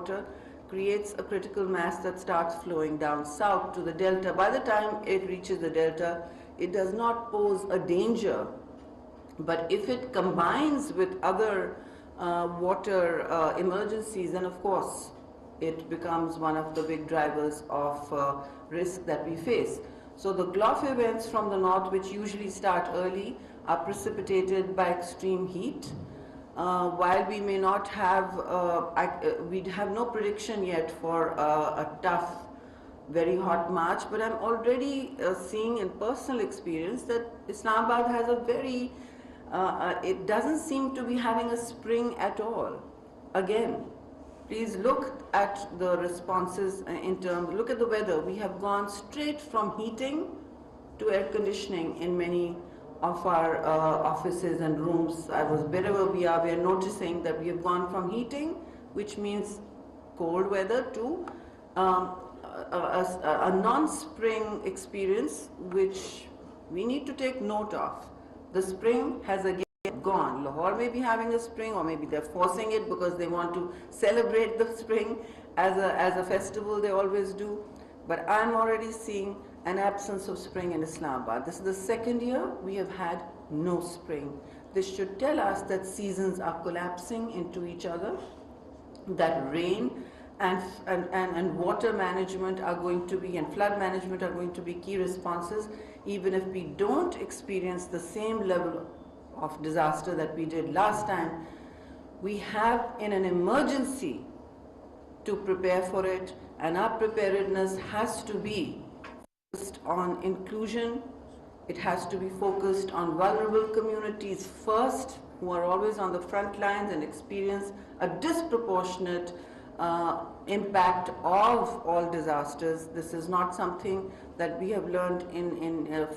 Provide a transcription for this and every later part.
water creates a critical mass that starts flowing down south to the delta. By the time it reaches the delta, it does not pose a danger, but if it combines with other water emergencies, then of course it becomes one of the big drivers of risk that we face. So the Gulf events from the north, which usually start early, are precipitated by extreme heat. While we may not have, we have no prediction yet for a tough, very hot March, but I'm already seeing in personal experience that Islamabad has a very, it doesn't seem to be having a spring at all. Again, please look at the responses in terms, look at the weather. We have gone straight from heating to air conditioning in many of our offices and rooms. Wherever we are noticing that we have gone from heating, which means cold weather, to a non-spring experience, which we need to take note of. The spring has again gone. Lahore may be having a spring, or maybe they're forcing it because they want to celebrate the spring as a festival, they always do. But I'm already seeing an absence of spring in Islamabad. This is the second year we have had no spring. This should tell us that seasons are collapsing into each other, that rain and water management are going to be, and flood management are going to be key responses, even if we don't experience the same level of disaster that we did last time. We have in an emergency to prepare for it, and our preparedness has to be focused on inclusion. It has to be focused on vulnerable communities first, who are always on the front lines and experience a disproportionate impact of all disasters. This is not something that we have learned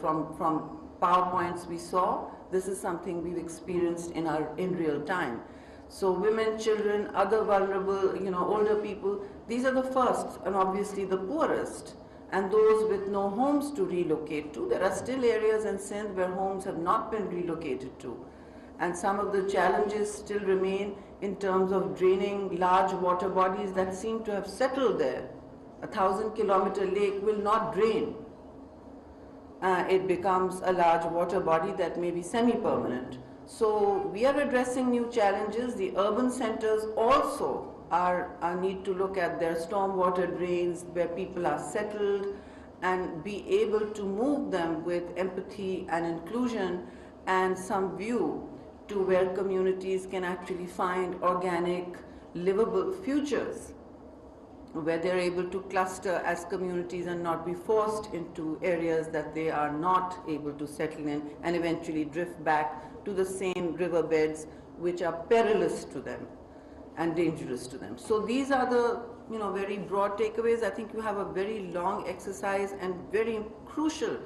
from PowerPoints we saw. This is something we've experienced in real time. So women, children, other vulnerable, older people, these are the first and obviously the poorest, and those with no homes to relocate to. There are still areas in Sindh where homes have not been relocated to, and some of the challenges still remain in terms of draining large water bodies that seem to have settled there. A 1,000-kilometer lake will not drain. It becomes a large water body that may be semi-permanent. So we are addressing new challenges. The urban centers also need to look at their stormwater drains where people are settled and be able to move them with empathy and inclusion and some view to where communities can actually find organic, livable futures, where they're able to cluster as communities and not be forced into areas that they are not able to settle in and eventually drift back to the same riverbeds which are perilous to them and dangerous to them. So these are the very broad takeaways. I think you have a very long exercise and very crucial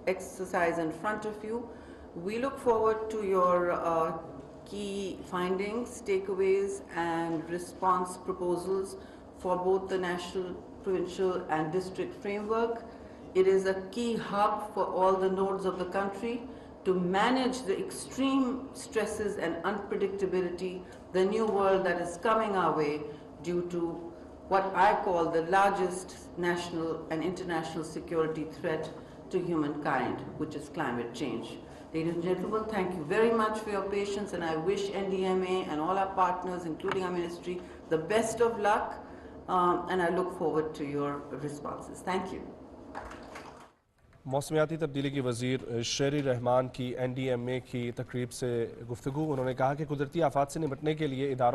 exercise in front of you. We look forward to your key findings, takeaways, and response proposals for both the national, provincial, and district framework. It is a key hub for all the nodes of the country to manage the extreme stresses and unpredictability, the new world that is coming our way due to what I call the largest national and international security threat to humankind, which is climate change. Ladies and gentlemen, thank you very much for your patience, and I wish NDMA and all our partners, including our ministry, the best of luck, and I look forward to your responses. Thank you. मौसमियाती तब्दीली की वजीर शेरी रहमान की NDMA की तकरीब से गुफ्तगू। उन्होंने कहा कि कुदरती आफात से निपटने के लिए इदारों